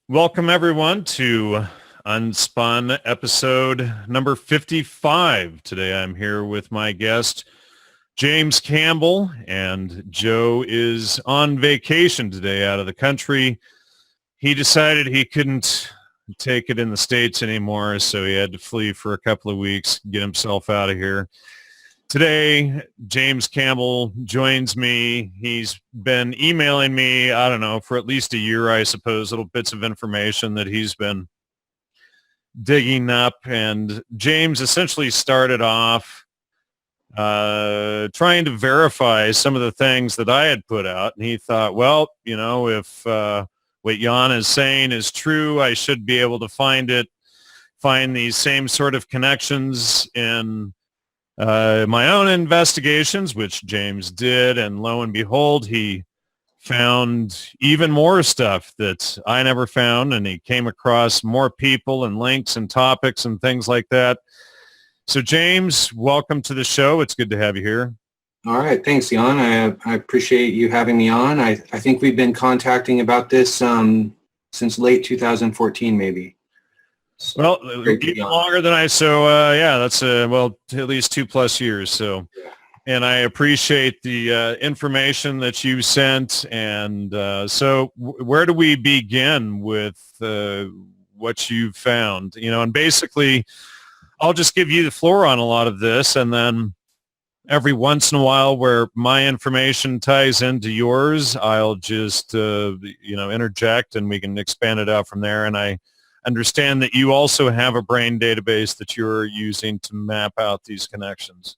Welcome everyone to UnSpun episode number 55. Today I'm here with my guest, James Campbell, and Joe is on vacation today out of the country. He decided he couldn't take it in the States anymore, so he had to flee for a couple of weeks, get himself out of here. Today, James Campbell joins me. He's been emailing me, I don't know, for at least a year, I suppose, little bits of information that he's been digging up. And James essentially started off trying to verify some of the things that I had put out. And he thought, well, you know, if what Jan is saying is true, I should be able to find these same sort of connections in my own investigations, which James did, and lo and behold, he found even more stuff that I never found, and he came across more people and links and topics and things like that. So James, welcome to the show. It's good to have you here. All right. Thanks, Jan. I appreciate you having me on. I think we've been contacting about this since late 2014, maybe. So well, even longer than yeah, that's well, at least 2+ years. So, yeah. And I appreciate the information that you sent. And so where do we begin with what you found? You know, and basically I'll just give you the floor on a lot of this, and then every once in a while where my information ties into yours, I'll just, interject, and we can expand it out from there. And I understand that you also have a brain database that you're using to map out these connections.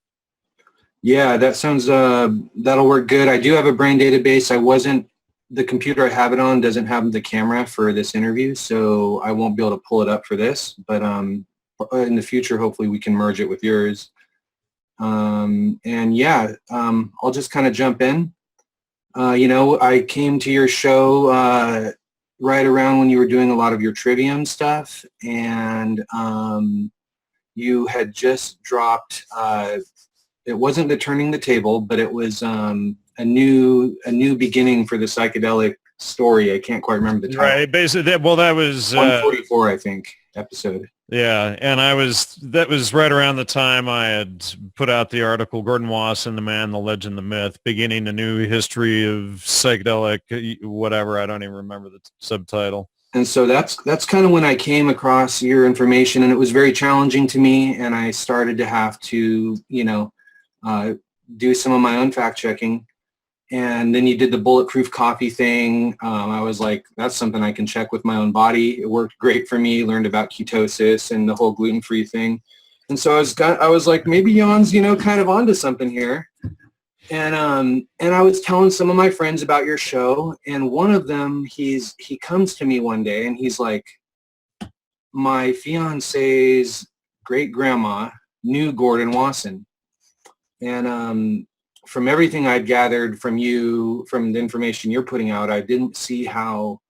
Yeah, that sounds, that'll work good. I do have a brain database. The computer I have it on doesn't have the camera for this interview, so I won't be able to pull it up for this, but in the future, hopefully we can merge it with yours. I'll just kind of jump in. I came to your show right around when you were doing a lot of your Trivium stuff, and you had just dropped, it wasn't the Turning the Table, but it was a new beginning for the psychedelic story. I can't quite remember the title. Right, basically, well, that was 144, I think, episode. Yeah, and that was right around the time I had put out the article, Gordon Wasson, The Man, the Legend, the Myth, Beginning a New History of Psychedelic, whatever, I don't even remember the subtitle. And so that's kind of when I came across your information, and it was very challenging to me, and I started to have to, do some of my own fact-checking. And then you did the bulletproof coffee thing. I was like, that's something I can check with my own body. It worked great for me. Learned about ketosis and the whole gluten-free thing. And so I was like, maybe Jan's, kind of onto something here. And I was telling some of my friends about your show. And one of them, he comes to me one day and he's like, my fiance's great grandma knew Gordon Wasson. And from everything I'd gathered from you, from the information you're putting out, I didn't see how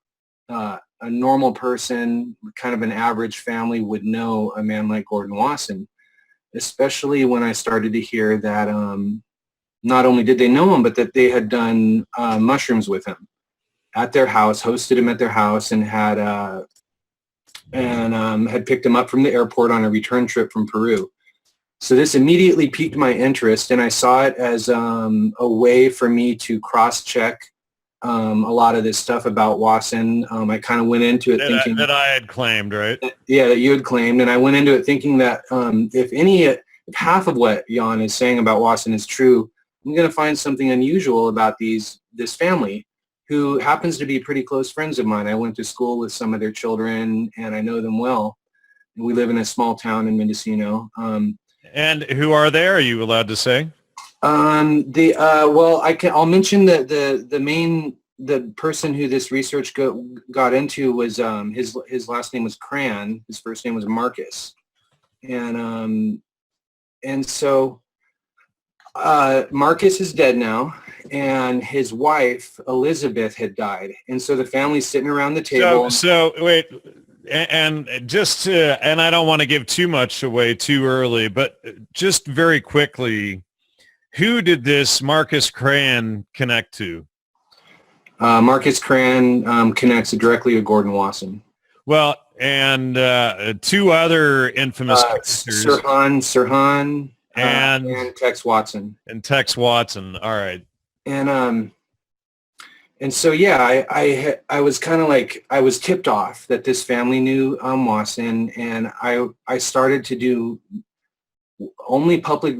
a normal person, kind of an average family, would know a man like Gordon Wasson, especially when I started to hear that not only did they know him, but that they had done mushrooms with him at their house, hosted him at their house, and had picked him up from the airport on a return trip from Peru. So this immediately piqued my interest, and I saw it as a way for me to cross-check a lot of this stuff about Wasson. I kind of went into it thinking that I had claimed, right? Yeah, that you had claimed, and I went into it thinking that if half of what Jan is saying about Wasson is true, I'm going to find something unusual about this family, who happens to be pretty close friends of mine. I went to school with some of their children, and I know them well. We live in a small town in Mendocino. And who are they? Are you allowed to say? I'll mention that the person who this research got into was his last name was Cran. His first name was Marcus, and so Marcus is dead now, and his wife Elizabeth had died, and so the family's sitting around the table. So wait. And and I don't want to give too much away too early, but just very quickly, who did this Marcus Cran connect to? Marcus Cran connects directly to Gordon Wasson. Well, and two other infamous characters, Sirhan, and Tex Watson. And Tex Watson. All right. And so, yeah, I was kind of like, I was tipped off that this family knew Wasson, and I started to do only public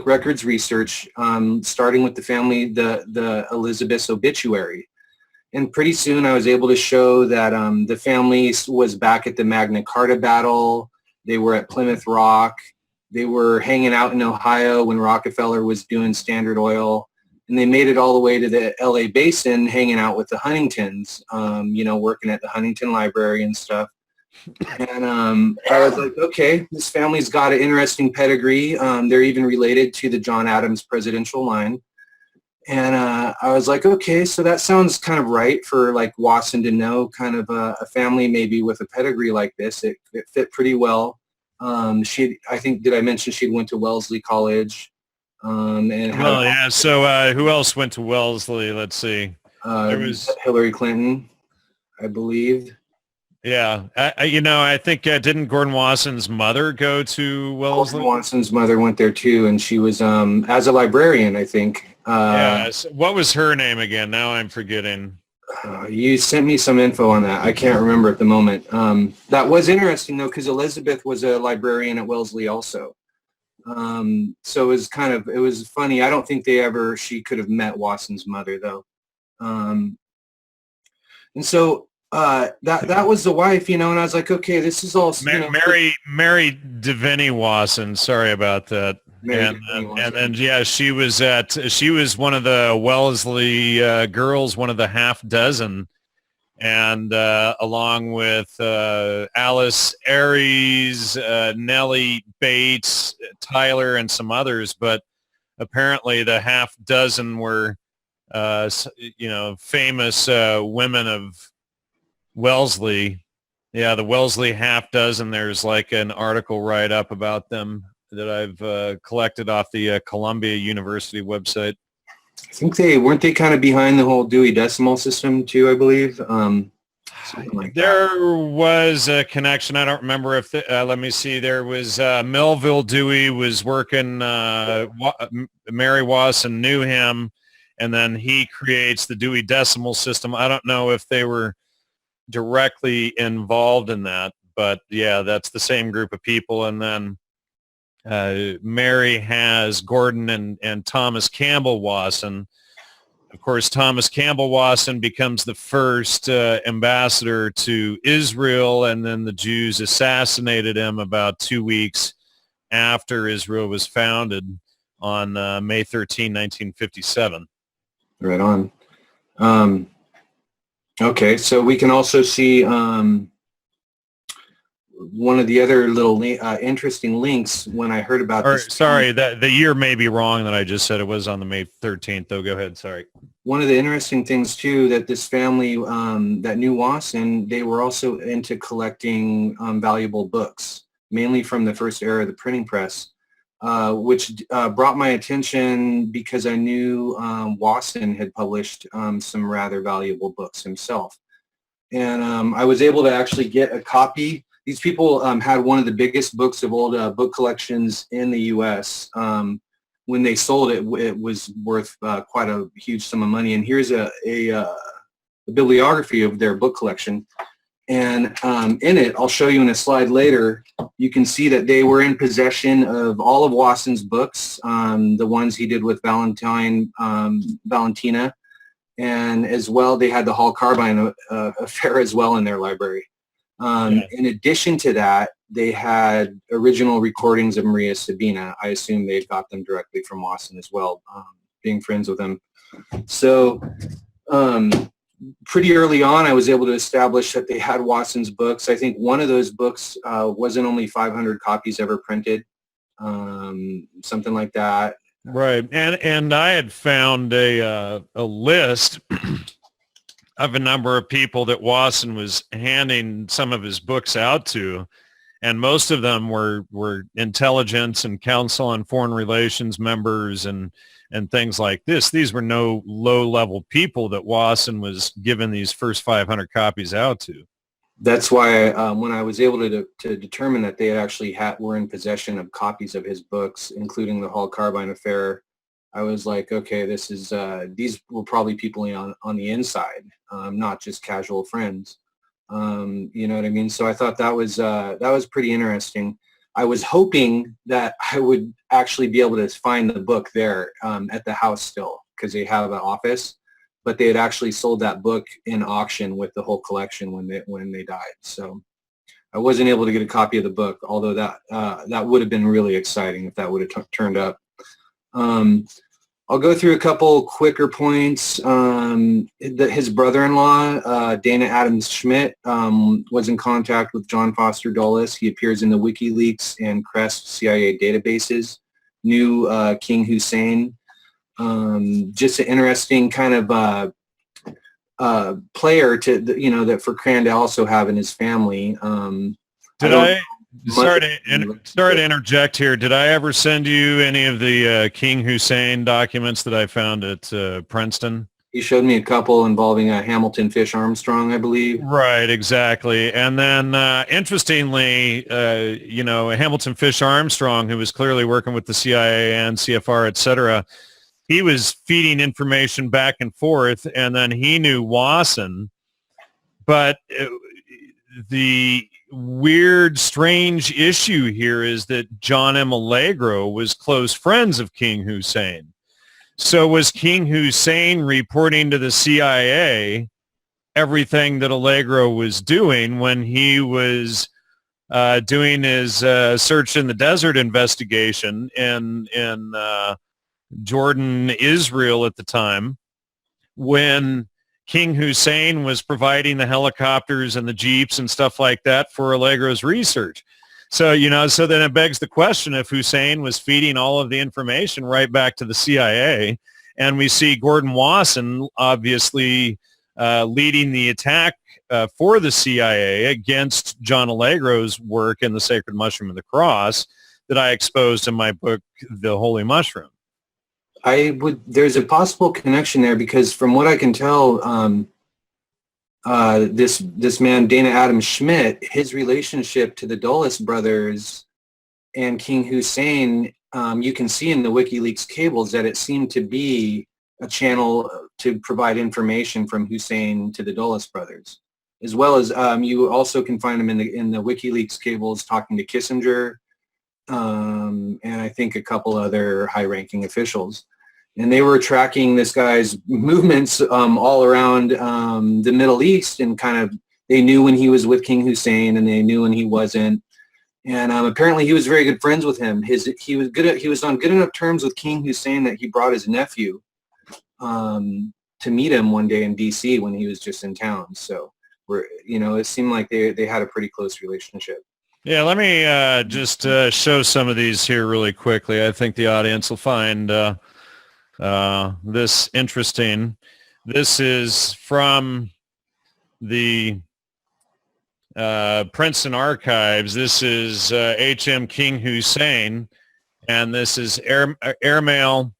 records research, starting with the family, the Elizabeth's obituary. And pretty soon I was able to show that the family was back at the Magna Carta battle. They were at Plymouth Rock. They were hanging out in Ohio when Rockefeller was doing Standard Oil. And they made it all the way to the LA Basin, hanging out with the Huntingtons, working at the Huntington Library and stuff. And I was like, okay, this family's got an interesting pedigree. They're even related to the John Adams presidential line. And I was like, okay, so that sounds kind of right for like Wasson to know kind of a family maybe with a pedigree like this. It fit pretty well. I think, did I mention she went to Wellesley College? So who else went to Wellesley? Let's see. There was Hillary Clinton, I believe. Yeah, I think didn't Gordon Wasson's mother go to Wellesley? Gordon Wasson's mother went there too, and she was as a librarian, I think. So what was her name again? Now I'm forgetting. You sent me some info on that. I can't remember at the moment. That was interesting though, because Elizabeth was a librarian at Wellesley also. So it was funny. I don't think she could have met Wasson's mother though. And so that was the wife, and I was like, okay, this is all Mary Deviney Wasson. Sorry about that. And then she was one of the Wellesley girls, one of the half dozen, and along with Alice Aries, Nellie Bates, Tyler, and some others. But apparently the half dozen were famous women of Wellesley. Yeah, the Wellesley half dozen. There's like an article write-up about them that I've collected off the Columbia University website. I think weren't they kind of behind the whole Dewey Decimal System too, I believe. There was a connection. I don't remember if let me see. There was Melville Dewey was working. Mary Wasson knew him, and then he creates the Dewey Decimal System. I don't know if they were directly involved in that, but yeah, that's the same group of people. And then Mary has Gordon and Thomas Campbell Wasson. Of course, Thomas Campbell Wasson becomes the first ambassador to Israel, and then the Jews assassinated him about 2 weeks after Israel was founded on May 13, 1957. Right on. Okay, so we can also see one of the other little interesting links when I heard about this. Sorry, the year may be wrong that I just said. It was on the May 13th, though. Go ahead. Sorry. One of the interesting things, too, that this family that knew Wasson, they were also into collecting valuable books, mainly from the first era of the printing press, which brought my attention because I knew Wasson had published some rather valuable books himself. And I was able to actually get a copy. These people had one of the biggest books of old book collections in the U.S. When they sold it, it was worth quite a huge sum of money. And here's a bibliography of their book collection. And in it, I'll show you in a slide later, you can see that they were in possession of all of Wasson's books, the ones he did with Valentina. And as well, they had the Hall Carbine affair as well in their library. In addition to that, they had original recordings of Maria Sabina. I assume they got them directly from Wasson as well, being friends with him. So pretty early on, I was able to establish that they had Wasson's books. I think one of those books wasn't only 500 copies ever printed, something like that. Right, and I had found a list of a number of people that Wasson was handing some of his books out to, and most of them were intelligence and council on foreign relations members and things like this. These were no low-level people that Wasson was giving these first 500 copies out to. That's why when I was able to determine that they actually were in possession of copies of his books, including the Hall Carbine affair, I was like, okay, this is these were probably people on the inside, not just casual friends. You know what I mean? So I thought that was pretty interesting. I was hoping that I would actually be able to find the book there at the house still, because they have an office, but they had actually sold that book in auction with the whole collection when they died. So I wasn't able to get a copy of the book, although that would have been really exciting if that would have turned up. I'll go through a couple quicker points. His brother-in-law, Dana Adams Schmidt, was in contact with John Foster Dulles. He appears in the WikiLeaks and Crest CIA databases. Knew King Hussein. Just an interesting kind of player that for Cran to also have in his family. Sorry to interject here. Did I ever send you any of the King Hussein documents that I found at Princeton? You showed me a couple involving Hamilton Fish Armstrong, I believe. Right, exactly. And then, interestingly, Hamilton Fish Armstrong, who was clearly working with the CIA and CFR, et cetera, he was feeding information back and forth, and then he knew Wasson. But the weird, strange issue here is that John M. Allegro was close friends of King Hussein. So was King Hussein reporting to the CIA everything that Allegro was doing when he was doing his search in the desert investigation in Jordan, Israel at the time, when King Hussein was providing the helicopters and the jeeps and stuff like that for Allegro's research? So, so then it begs the question if Hussein was feeding all of the information right back to the CIA, and we see Gordon Wasson obviously leading the attack for the CIA against John Allegro's work in The Sacred Mushroom of the Cross that I exposed in my book, The Holy Mushroom. There's a possible connection there, because from what I can tell, this man, Dana Adams Schmidt, his relationship to the Dulles brothers and King Hussein, you can see in the WikiLeaks cables that it seemed to be a channel to provide information from Hussein to the Dulles brothers, as well as you also can find him in the WikiLeaks cables talking to Kissinger, and I think a couple other high-ranking officials. And they were tracking this guy's movements all around the Middle East, and kind of they knew when he was with King Hussein and they knew when he wasn't. And apparently he was very good friends with him. He was on good enough terms with King Hussein that he brought his nephew to meet him one day in D.C. when he was just in town. So it seemed like they had a pretty close relationship. Yeah, let me just show some of these here really quickly. I think the audience will find this interesting. This is from the Princeton Archives. This is H.M. King Hussein, and this is airmail.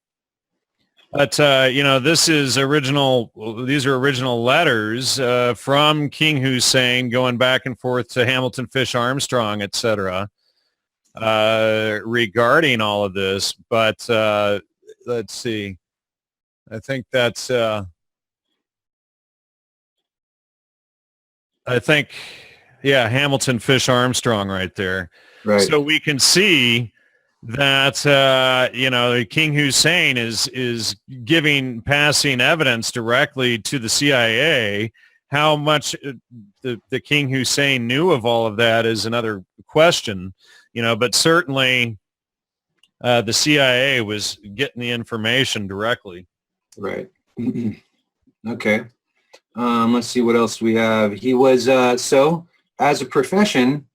But this is original. These are original letters from King Hussein going back and forth to Hamilton Fish Armstrong, etc., regarding all of this. But let's see. I think that's. Hamilton Fish Armstrong right there. Right. So we can see that King Hussein is passing evidence directly to the CIA. How much the King Hussein knew of all of that is another question, but certainly the CIA was getting the information directly. Right. Okay. Let's see what else we have. He was so as a profession,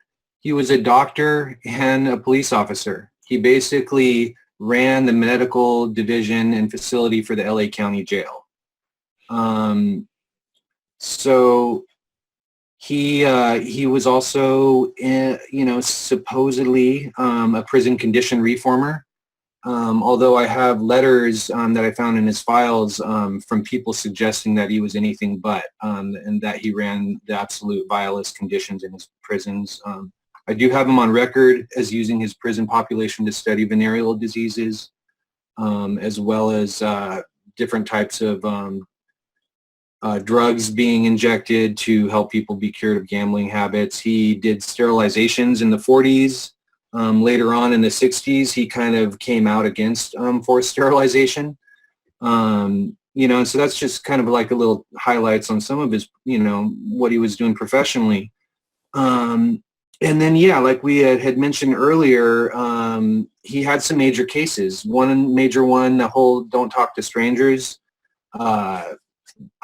he was a doctor and a police officer. He basically ran the medical division and facility for the LA County Jail. So he was also, supposedly a prison condition reformer. although I have letters that I found in his files from people suggesting that he was anything but, and that he ran the absolute vilest conditions in his prisons. I do have him on record as using his prison population to study venereal diseases, as well as different types of drugs being injected to help people be cured of gambling habits. He did sterilizations in the 40s. Later on in the 60s, he kind of came out against forced sterilization. And so that's just kind of like a little highlights on some of his, what he was doing professionally. And then, like we had mentioned earlier, he had some major cases. One major one, the whole don't talk to strangers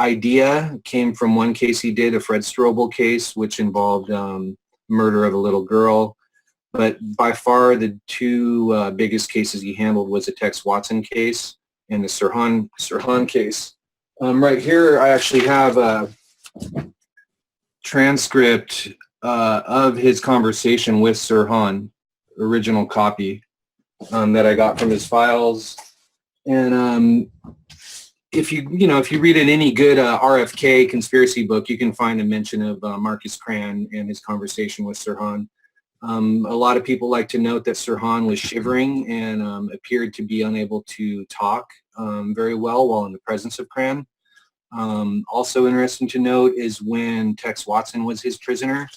idea came from one case he did, a Fred Strobel case, which involved murder of a little girl. But by far the two biggest cases he handled was the Tex Watson case and the Sirhan case. Right here, I actually have a transcript of his conversation with Sirhan, original copy that I got from his files. And if you read in any good RFK conspiracy book, you can find a mention of Marcus Cran and his conversation with Sirhan. A lot of people like to note that Sirhan was shivering and appeared to be unable to talk very well while in the presence of Cran. Also interesting to note is when Tex Watson was his prisoner,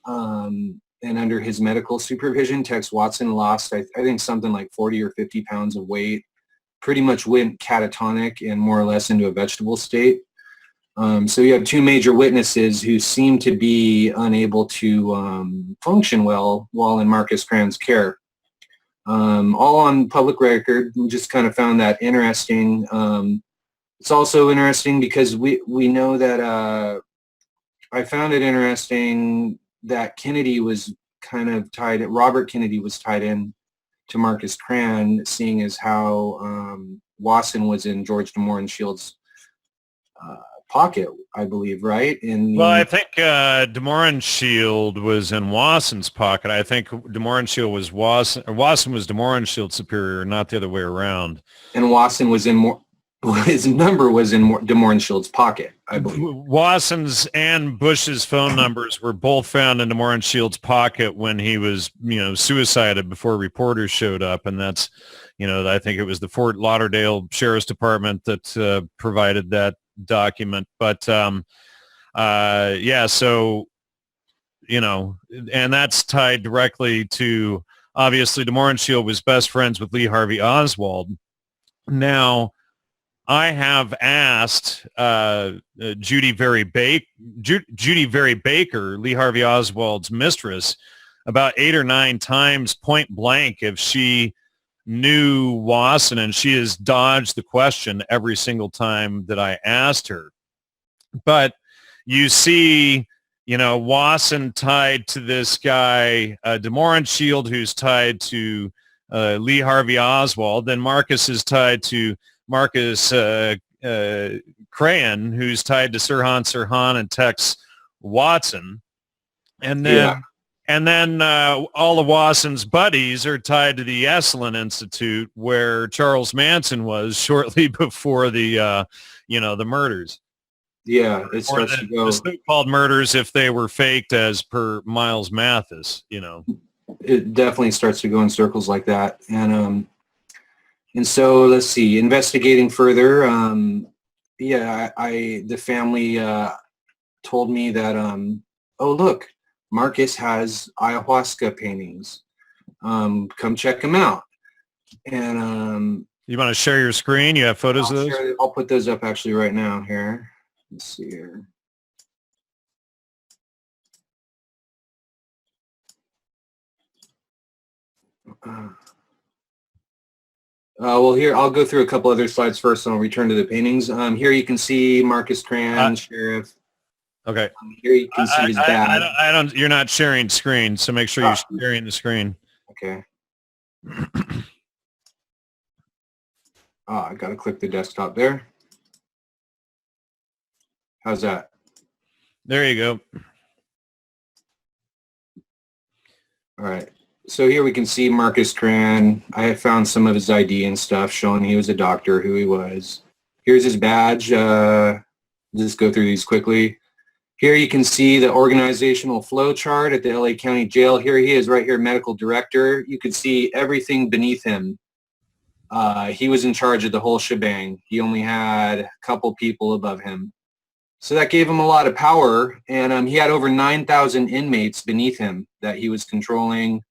and under his medical supervision, Tex Watson lost, I think, something like 40 or 50 pounds of weight, pretty much went catatonic and more or less into a vegetable state. So you have two major witnesses who seem to be unable to function well while in Marcus Cran's care. All on public record. We just kind of found that interesting. It's also interesting because we know that I found it interesting that Kennedy was kind of Robert Kennedy was tied in to Marcus Cran, seeing as how Wasson was in George DeMorenshiel's pocket, I believe, right? I think DeMorenshield was in Wasson's pocket. I think DeMorenshield was Wasson, or Wasson was DeMorenshield's superior, not the other way around. And Wasson was his number was in DeMorenshield's pocket, I believe. Wasson's and Bush's phone numbers were both found in DeMorenshield's pocket when he was, suicided before reporters showed up. And that's, I think it was the Fort Lauderdale Sheriff's Department that provided that document. But so, and that's tied directly to, obviously, DeMorenshield was best friends with Lee Harvey Oswald. Now, I have asked Judy Very Baker, Lee Harvey Oswald's mistress, about 8 or 9 times point blank if she knew Wasson, and she has dodged the question every single time that I asked her. But you see, Wasson tied to this guy, DeMorenshield, who's tied to Lee Harvey Oswald. Then Marcus is tied to Marcus Cran, who's tied to Sirhan and Tex Watson. And then all of Wasson's buddies are tied to the Esalen Institute, where Charles Manson was shortly before the murders. Yeah, it starts to go. The so-called murders, if they were faked, as per Miles Mathis, It definitely starts to go in circles like that. And so let's see, investigating further. The family told me that, oh, look, Marcus has ayahuasca paintings. Come check them out. And you want to share your screen? You have photos of those? I'll put those up actually right now here. Let's see here. Well, here, I'll go through a couple other slides first, and I'll return to the paintings. Here you can see Marcus Cran, Sheriff. Okay. Here you can see his dad. You're not sharing screen, so make sure you're sharing the screen. Okay. I got to click the desktop there. How's that? There you go. All right. So here we can see Marcus Cran. I have found some of his ID and stuff showing he was a doctor, who he was. Here's his badge. Just go through these quickly. Here you can see the organizational flow chart at the LA County Jail. Here he is right here, medical director. You can see everything beneath him. He was in charge of the whole shebang. He only had a couple people above him. So that gave him a lot of power, and he had over 9,000 inmates beneath him that he was controlling,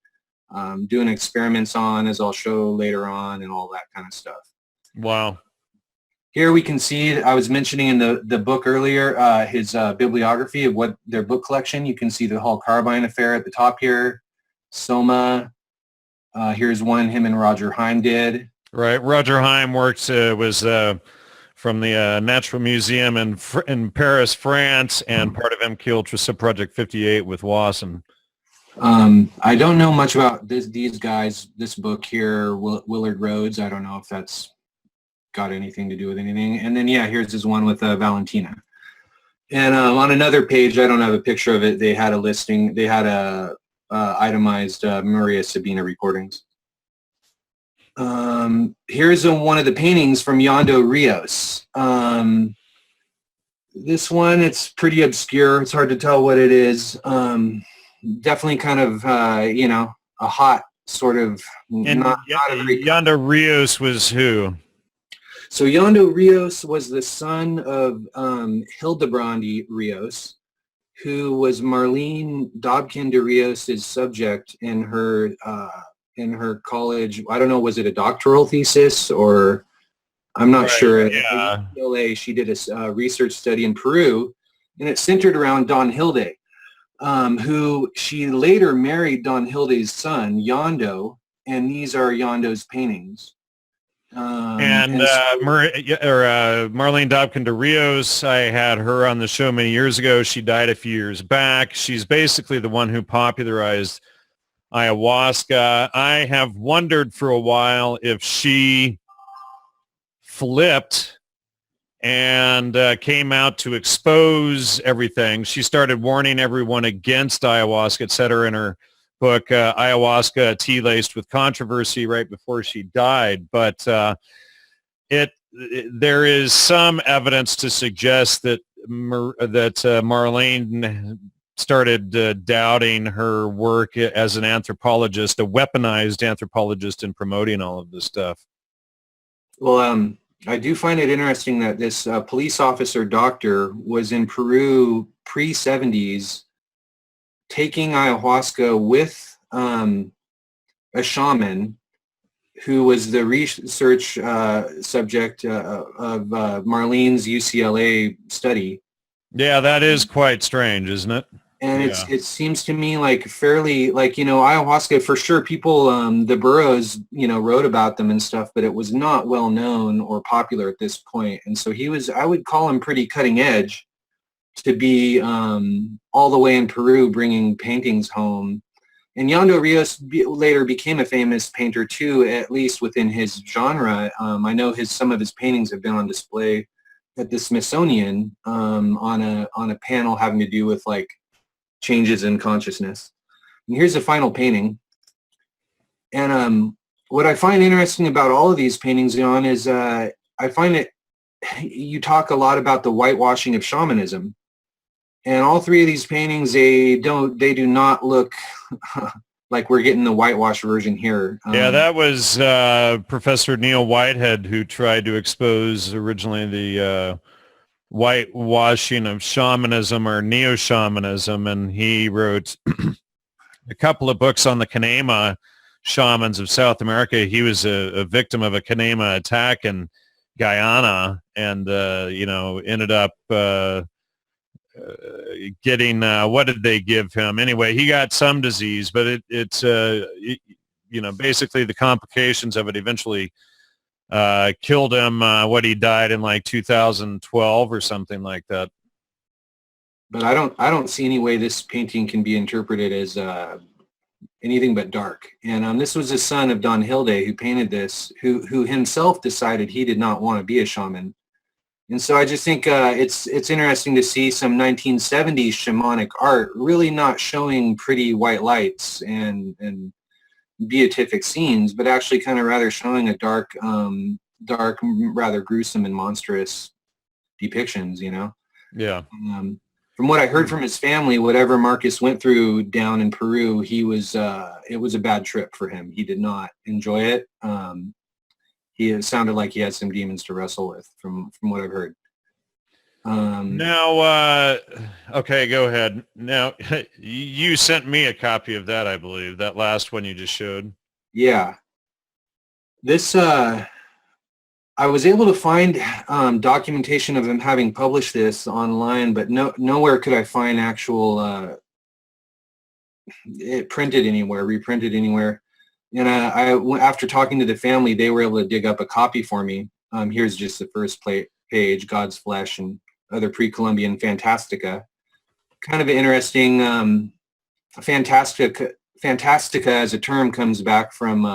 doing experiments on, as I'll show later on, and all that kind of stuff. Wow. Here we can see, I was mentioning in the book earlier, his bibliography of what their book collection. You can see the Hall Carbine affair at the top here, Soma. Here's one him and Roger Heim did. Right. Roger Heim was from the Natural Museum in Paris, France, and part of MK Ultra Subproject 58 with Wasson. I don't know much about these guys. This book here, Willard Rhodes. I don't know if that's got anything to do with anything. And then, yeah, here's this one with Valentina. And on another page, I don't have a picture of it, they had a listing. They had a itemized Maria Sabina recordings. Here's one of the paintings from Yondo Rios. This one, it's pretty obscure. It's hard to tell what it is. Definitely kind of, a hot sort of. And Yondo Rios was who? So Yondo Rios was the son of Hildebrand Rios, who was Marlene Dobkin de Rios' subject in her college. I don't know, was it a doctoral thesis or I'm not sure. Yeah. At UCLA, she did a research study in Peru, and it centered around Don Hilde, who she later married Don Hilde's son, Yondo, and these are Yondo's paintings. Marlene Dobkin de Rios, I had her on the show many years ago. She died a few years back. She's basically the one who popularized ayahuasca. I have wondered for a while if she flipped and came out to expose everything. She started warning everyone against ayahuasca, et cetera, in her book, Ayahuasca, Tea Laced with Controversy, right before she died. But there is some evidence to suggest that Marlene started doubting her work as an anthropologist, a weaponized anthropologist, in promoting all of this stuff. Well, I do find it interesting that this police officer doctor was in Peru pre-70s taking ayahuasca with a shaman who was the research subject of Marlene's UCLA study. Yeah, that is quite strange, isn't it? And it seems to me like fairly, ayahuasca, for sure, people, the Burroughs, wrote about them and stuff, but it was not well known or popular at this point. And so I would call him pretty cutting edge to be all the way in Peru bringing paintings home. And Yondo Rios later became a famous painter too, at least within his genre. I know some of his paintings have been on display at the Smithsonian on a panel having to do with changes in consciousness. And here's the final painting. And what I find interesting about all of these paintings, Jan, is I find it, you talk a lot about the whitewashing of shamanism. And all three of these paintings, they do not look like we're getting the whitewash version here. Yeah, that was Professor Neil Whitehead who tried to expose originally the whitewashing of shamanism or neo-shamanism, and he wrote a couple of books on the Kanema shamans of South America. He was a victim of a Kanema attack in Guyana, and ended up getting what did they give him? Anyway, he got some disease, but it's basically the complications of it eventually killed him. He died in 2012 or something like that. But I don't see any way this painting can be interpreted as anything but dark. And this was the son of Don Hilde who painted this, who himself decided he did not want to be a shaman. And so I just think it's interesting to see some 1970s shamanic art really not showing pretty white lights and beatific scenes, but actually kind of rather showing a dark, rather gruesome and monstrous depictions, you know? Yeah. From what I heard from his family, whatever Marcus went through down in Peru, it was a bad trip for him. He did not enjoy it. It sounded like he had some demons to wrestle with from what I've heard. Now, okay, go ahead. Now, you sent me a copy of that, I believe, that last one you just showed. Yeah. This, I was able to find documentation of him having published this online, but nowhere could I find actual it printed anywhere, reprinted anywhere. And after talking to the family, they were able to dig up a copy for me. Here's just the first page, God's Flesh and Other Pre-Columbian Fantastica. Kind of interesting. Fantastica as a term comes back from,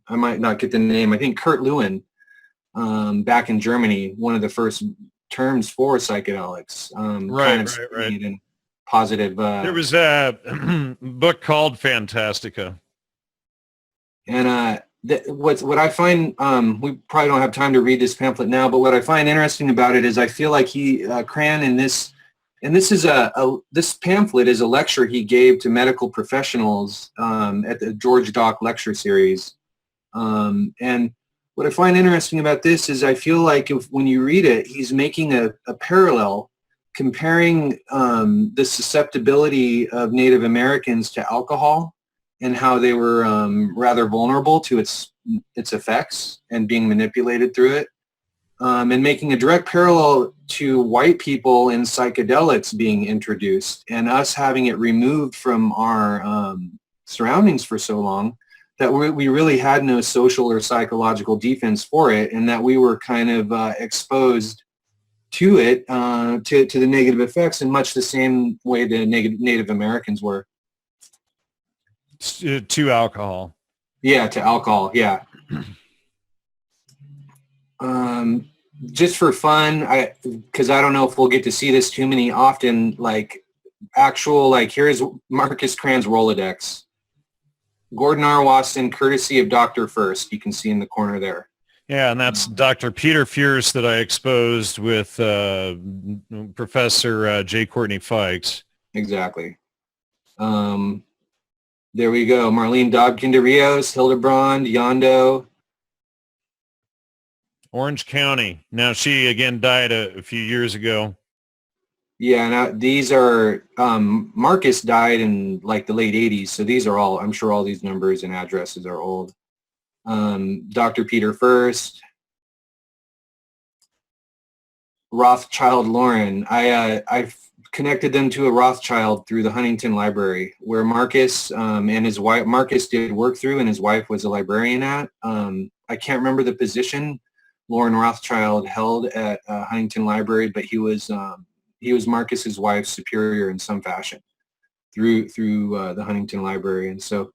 I might not get the name. I think Kurt Lewin, back in Germany, one of the first terms for psychedelics. Right. And positive. There was a book called Fantastica. And what I find, we probably don't have time to read this pamphlet now, but what I find interesting about it is I feel like Cran in this, and this is this pamphlet is a lecture he gave to medical professionals at the George Dock lecture series. And what I find interesting about this is I feel like when you read it, he's making a parallel comparing the susceptibility of Native Americans to alcohol and how they were rather vulnerable to its effects and being manipulated through it, and making a direct parallel to white people and psychedelics being introduced and us having it removed from our surroundings for so long that we really had no social or psychological defense for it, and that we were kind of exposed to it, to the negative effects in much the same way the Native Americans were. To alcohol. Yeah, to alcohol, yeah. Just for fun, because I don't know if we'll get to see this too many often, like actual, like here's Marcus Cran's Rolodex. Gordon R. Wasson, courtesy of Dr. First, you can see in the corner there. Yeah, and that's Dr. Peter Fierce that I exposed with Professor J. Courtney Fikes. Exactly. There we go. Marlene Dobkin de Rios, Hildebrand, Yondo. Orange County. Now, she, again, died a few years ago. Yeah, now these are, Marcus died in like the late 80s, so these are all, I'm sure all these numbers and addresses are old. Dr. Peter First, Rothschild Lauren. I've connected them to a Rothschild through the Huntington Library, where Marcus and his wife, Marcus did work through, and his wife was a librarian at. I can't remember the position Lauren Rothschild held at Huntington Library, but he was Marcus's wife's superior in some fashion through the Huntington Library, and so.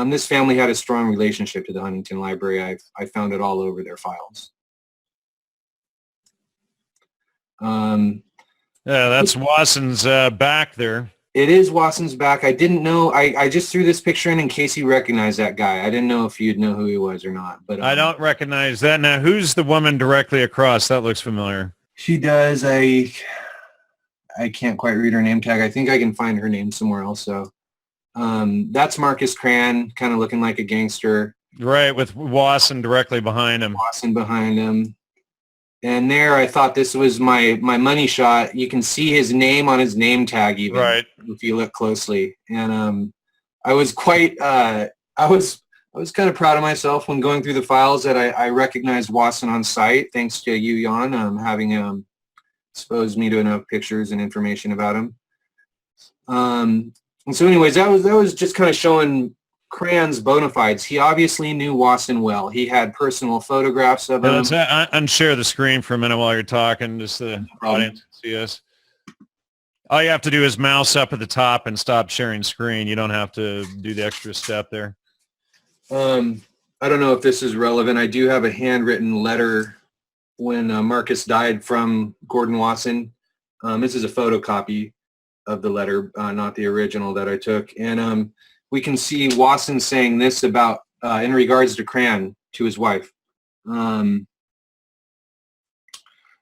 This family had a strong relationship to the Huntington Library. I found it all over their files. Yeah, that's Wasson's back there. It is Wasson's back. I didn't know. I just threw this picture in case you recognized that guy. I didn't know if you'd know who he was or not. But I don't recognize that. Now, who's the woman directly across? That looks familiar. She does. I can't quite read her name tag. I think I can find her name somewhere else, though. That's Marcus Cran, kind of looking like a gangster. Right, with Wasson directly behind him. Wasson behind him. And there, I thought this was my money shot. You can see his name on his name tag, even right, if you look closely. And I was quite, I was kind of proud of myself when going through the files that I recognized Wasson on site, thanks to you, Jan, having exposed me to enough pictures and information about him. And so anyways, that was just kind of showing Cran's bona fides. He obviously knew Wasson well. He had personal photographs of him. Let's unshare the screen for a minute while you're talking, just the audience can see us. All you have to do is mouse up at the top and stop sharing screen. You don't have to do the extra step there. I don't know if this is relevant. I do have a handwritten letter when Marcus died from Gordon Wasson. This is a photocopy. of the letter, not the original that I took. And we can see Wasson saying this about in regards to Cran to his wife.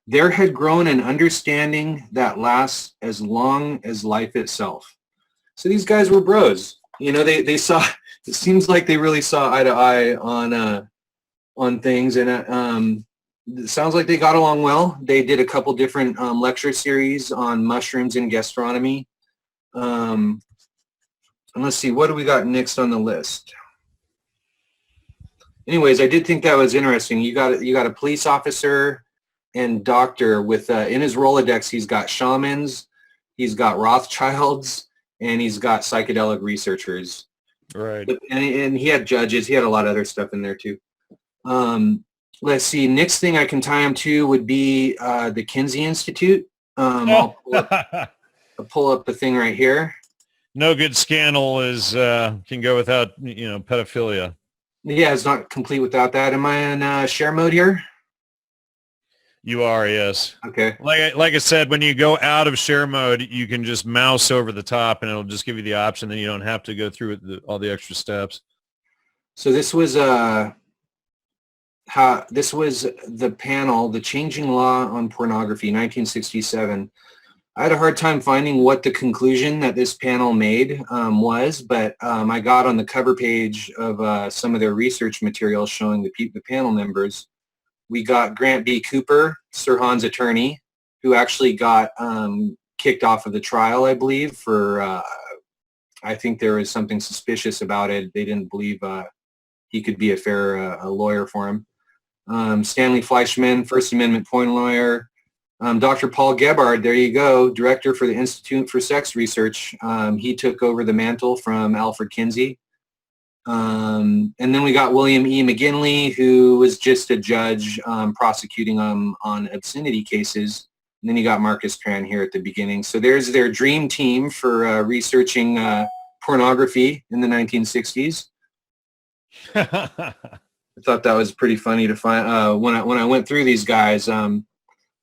There had grown an understanding that lasts as long as life itself. So these guys were bros. You know, they saw, it seems like they really saw eye to eye on things, and it sounds like they got along well. They did a couple different lecture series on mushrooms and gastronomy. And let's see, what do we got next on the list? Anyways, I did think that was interesting. You got a police officer and doctor with in his Rolodex. He's got shamans, he's got Rothschilds, and he's got psychedelic researchers. Right. And he had judges. He had a lot of other stuff in there too. Let's see. Next thing I can tie him to would be the Kinsey Institute. I'll pull up the thing right here. No good scandal is can go without pedophilia. Yeah, it's not complete without that. Am I in share mode here? You are, yes. Okay. Like I said, when you go out of share mode, you can just mouse over the top, and it'll just give you the option. Then you don't have to go through all the extra steps. So this was the panel, the Changing Law on Pornography, 1967. I had a hard time finding what the conclusion that this panel made was, but I got on the cover page of some of their research materials showing the panel members. We got Grant B. Cooper, Sirhan's attorney, who actually got kicked off of the trial, I believe, for, I think there was something suspicious about it. They didn't believe he could be a fair lawyer for him. Stanley Fleischman, First Amendment point lawyer. Dr. Paul Gebhard, there you go, director for the Institute for Sex Research. He took over the mantle from Alfred Kinsey. And then we got William E. McGinley, who was just a judge prosecuting on obscenity cases. And then you got Marcus Cran here at the beginning. So there's their dream team for researching pornography in the 1960s. I thought that was pretty funny to find when I went through these guys.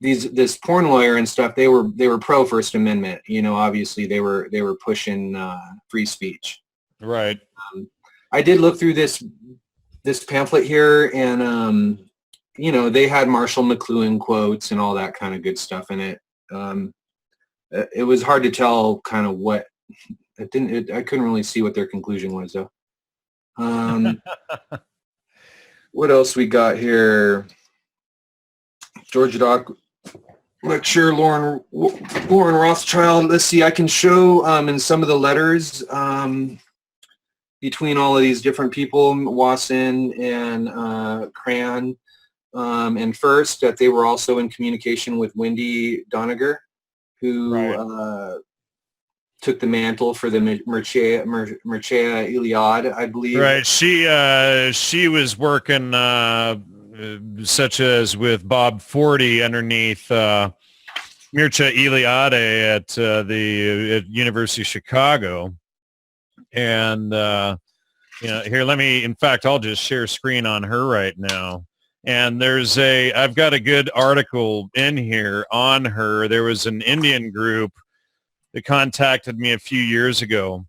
This porn lawyer and stuff, they were pro First Amendment. You know, obviously they were pushing free speech. Right. I did look through this pamphlet here, and they had Marshall McLuhan quotes and all that kind of good stuff in it. It was hard to tell kind of what I couldn't really see what their conclusion was though. What else we got here? Georgia Doc lecture, Lauren Rothschild. Let's see, I can show in some of the letters between all of these different people, Wasson and Cran, and first that they were also in communication with Wendy Doniger, who took the mantle for the Mircea Eliade, I believe. Right. She was working such as with Bob Forty underneath Mircea Eliade at the University of Chicago. And here, I'll just share screen on her right now. And I've got a good article in here on her. There was an Indian group that contacted me a few years ago,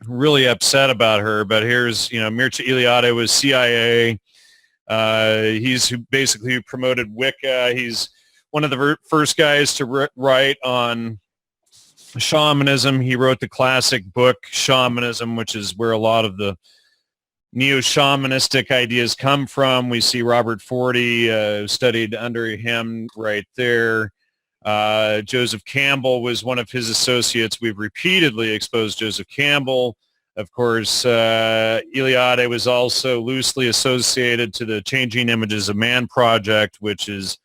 really upset about her. But here's, Mircea Eliade was CIA. He's who promoted Wicca. He's one of the first guys to write on shamanism. He wrote the classic book Shamanism, which is where a lot of the neo-shamanistic ideas come from. We see Robert Forty studied under him right there. Joseph Campbell was one of his associates. We've repeatedly exposed Joseph Campbell. Of course, Eliade was also loosely associated to the Changing Images of Man project, which is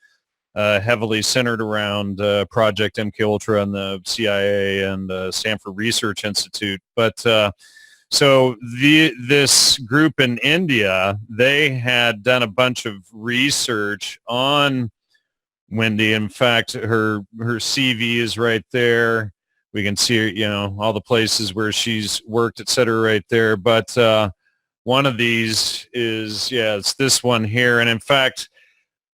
heavily centered around Project MKUltra and the CIA and Stanford Research Institute. But so this group in India, they had done a bunch of research on Wendy. In fact, her CV is right there. We can see, all the places where she's worked, et cetera, right there. But one of these is, it's this one here. And in fact,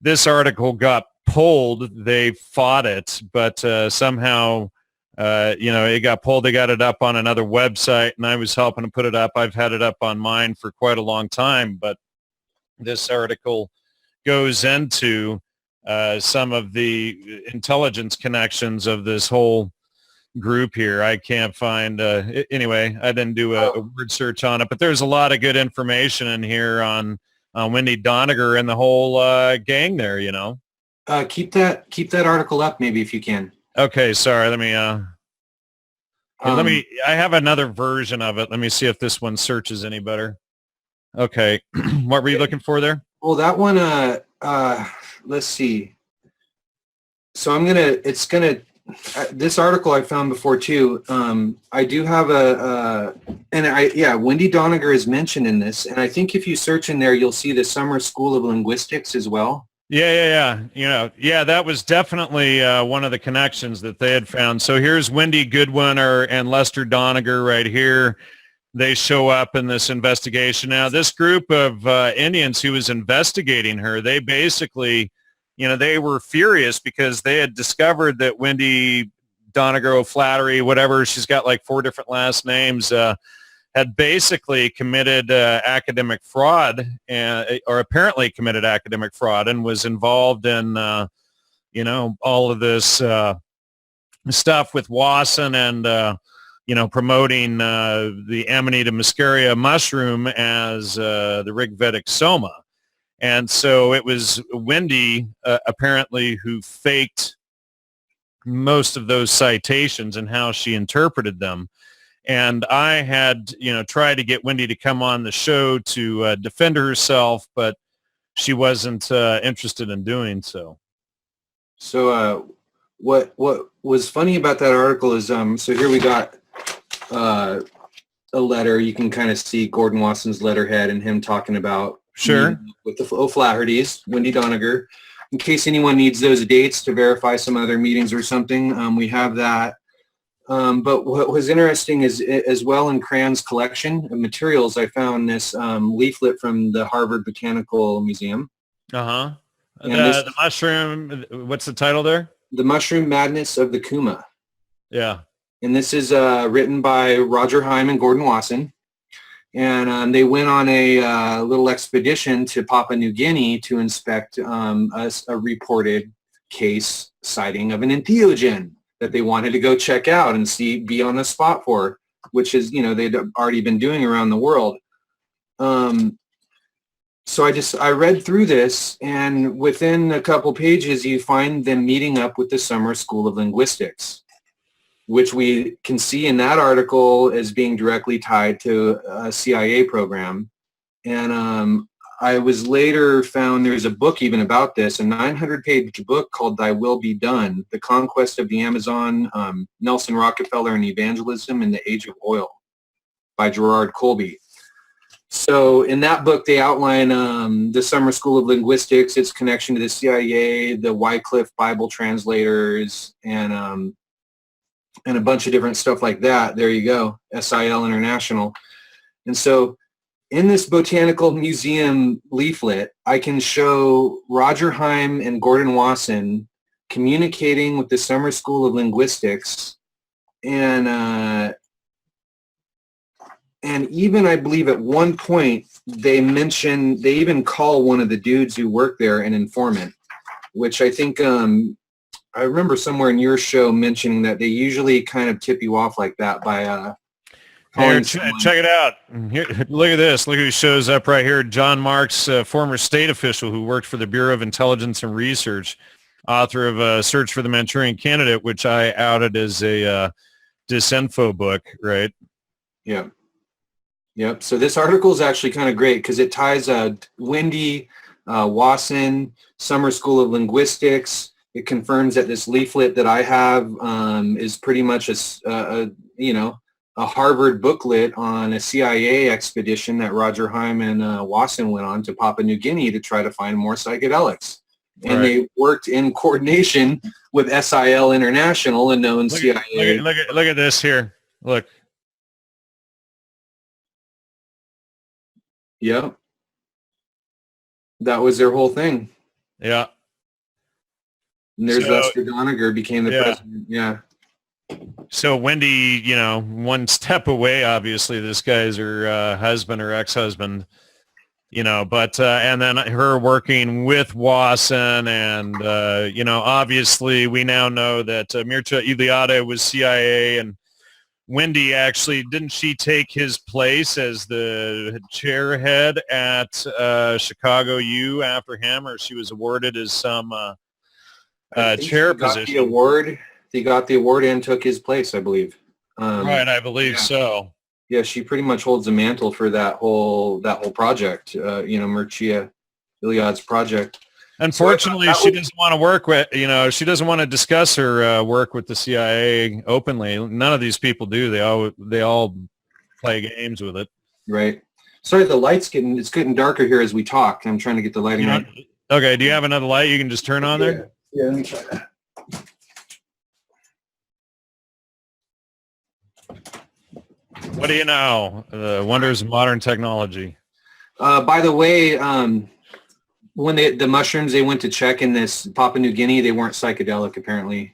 this article got pulled. They fought it, but somehow it got pulled. They got it up on another website, and I was helping to put it up. I've had it up on mine for quite a long time, but this article goes into some of the intelligence connections of this whole group here. I can't find, anyway, I didn't do a word search on it, but there's a lot of good information in here on Wendy Doniger and the whole gang there, Keep that article up, maybe, if you can. Okay, sorry. Let me, I have another version of it. Let me see if this one searches any better. Okay. What were you looking for there? Well, that one, let's see. So this article I found before too. I do have Wendy Doniger is mentioned in this, and I think if you search in there, you'll see the Summer School of Linguistics as well. Yeah. That was definitely one of the connections that they had found. So here's Wendy Goodwin and Lester Doniger right here. They show up in this investigation. Now, this group of Indians who was investigating her, they basically, they were furious because they had discovered that Wendy Doniger O'Flaherty, whatever, she's got like 4 different last names, had basically committed academic fraud, or apparently committed academic fraud, and was involved in, all of this stuff with Wasson and, promoting the Amanita muscaria mushroom as the Rigvedic soma. And so it was Wendy, apparently, who faked most of those citations and how she interpreted them. And I had, tried to get Wendy to come on the show to defend herself, but she wasn't interested in doing so. So what was funny about that article is, so here we got a letter. You can kind of see Gordon Wasson's letterhead and him talking about with the O'Flahertys, Wendy Doniger. In case anyone needs those dates to verify some other meetings or something, we have that. But what was interesting is, as well, in Cran's collection of materials, I found this leaflet from the Harvard Botanical Museum. Uh-huh. The mushroom, what's the title there? The Mushroom Madness of the Kuma. Yeah. And this is written by Roger Heim and Gordon Wasson. And they went on a little expedition to Papua New Guinea to inspect a reported case sighting of an entheogen that they wanted to go check out and be on the spot for, which is, they'd already been doing around the world. So I read through this, and within a couple pages, you find them meeting up with the Summer School of Linguistics, which we can see in that article as being directly tied to a CIA program. And I was later found there's a book even about this, a 900-page book called Thy Will Be Done, The Conquest of the Amazon, Nelson Rockefeller and Evangelism in the Age of Oil by Gerard Colby. So in that book, they outline the Summer School of Linguistics, its connection to the CIA, the Wycliffe Bible translators, and a bunch of different stuff like that. There you go, SIL International. And so in this Botanical Museum leaflet, I can show Roger Heim and Gordon Wasson communicating with the Summer School of Linguistics, and even I believe at one point they even call one of the dudes who worked there an informant, which I think I remember somewhere in your show mentioning that they usually kind of tip you off like that by here, check it out. Here, look at this. Look who shows up right here. John Marks, former state official who worked for the Bureau of Intelligence and Research, author of Search for the Manchurian Candidate, which I outed as a disinfo book, right? Yeah. Yep. So this article is actually kind of great because it ties Wendy, Wasson, Summer School of Linguistics. It confirms that this leaflet that I have is pretty much a Harvard booklet on a CIA expedition that Roger Heim and Wasson went on to Papua New Guinea to try to find more psychedelics. And they worked in coordination with SIL International, a known CIA. Look at this here. Look. Yep. That was their whole thing. Yeah. And there's Lester Doniger became the president. Yeah. So Wendy, one step away, obviously, this guy's her husband or ex-husband, but and then her working with Wasson and, obviously we now know that Mircea Eliade was CIA, and Wendy actually, didn't she take his place as the chairhead at Chicago U after him, or she was awarded as some I think chair he got position? the award. He got the award and took his place, I believe. Right, I believe so. Yeah, she pretty much holds the mantle for that whole project. Mircea Eliade's project. Unfortunately, she doesn't want to work with, she doesn't want to discuss her work with the CIA openly. None of these people do. They all play games with it. Right. Sorry, it's getting darker here as we talk. I'm trying to get the lighting on. Okay, do you have another light you can just turn on there? Yeah, let me try that. What do you know? The wonders of modern technology. By the way, when the mushrooms they went to check in this Papua New Guinea, they weren't psychedelic apparently.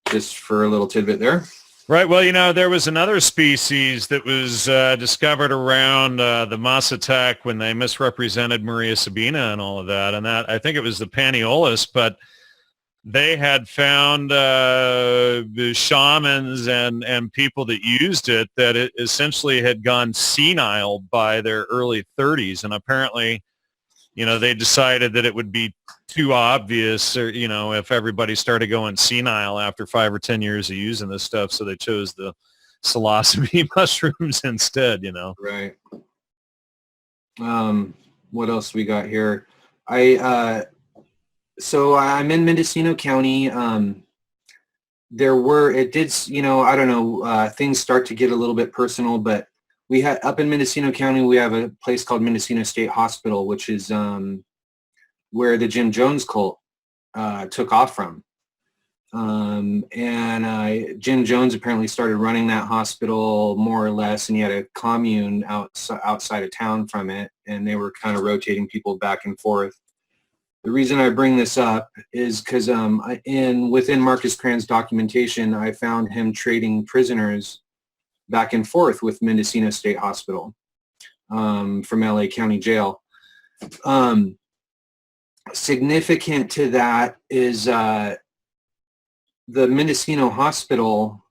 Just for a little tidbit there. Right. Well, there was another species that was discovered around the Masatek when they misrepresented Maria Sabina and all of that. And that, I think it was the Paniolus, but they had found the shamans and people that used it, that it essentially had gone senile by their early 30s. And apparently, they decided that it would be too obvious, or, if everybody started going senile after 5 or 10 years of using this stuff. So they chose the psilocybe mushrooms instead, Right. What else we got here? So I'm in Mendocino County. I don't know, things start to get a little bit personal, but we had up in Mendocino County, we have a place called Mendocino State Hospital, which is where the Jim Jones cult took off from. Jim Jones apparently started running that hospital more or less, and he had a commune outside of town from it, and they were kind of rotating people back and forth. The reason I bring this up is because within Marcus Cran's documentation, I found him trading prisoners back and forth with Mendocino State Hospital from LA County Jail. Significant to that is the Mendocino Hospital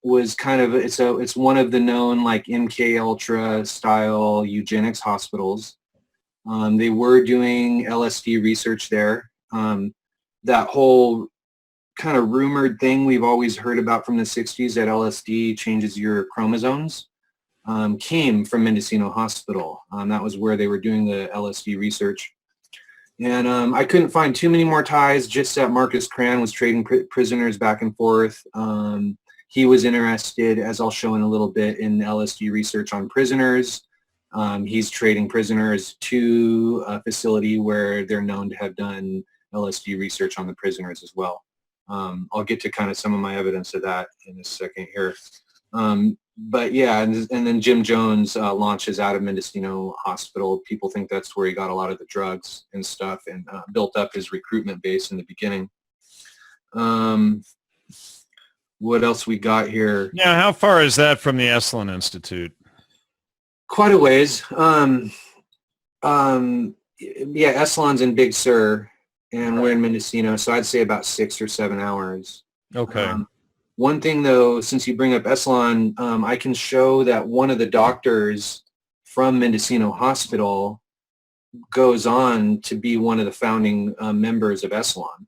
was kind of, it's one of the known like MK Ultra style eugenics hospitals. They were doing LSD research there. That whole kind of rumored thing we've always heard about from the 60s, that LSD changes your chromosomes, came from Mendocino Hospital. That was where they were doing the LSD research. And I couldn't find too many more ties, just that Marcus Cran was trading prisoners back and forth. He was interested, as I'll show in a little bit, in LSD research on prisoners. He's trading prisoners to a facility where they're known to have done LSD research on the prisoners as well. I'll get to kind of some of my evidence of that in a second here. But yeah, and then Jim Jones launches out of Mendocino Hospital. People think that's where he got a lot of the drugs and stuff, and built up his recruitment base in the beginning. What else we got here? Now, how far is that from the Esalen Institute? Quite a ways. Yeah, Eslen's in Big Sur, and we're in Mendocino, so I'd say about 6 or 7 hours. Okay. One thing, though, since you bring up Esalen, I can show that one of the doctors from Mendocino Hospital goes on to be one of the founding members of Esalen.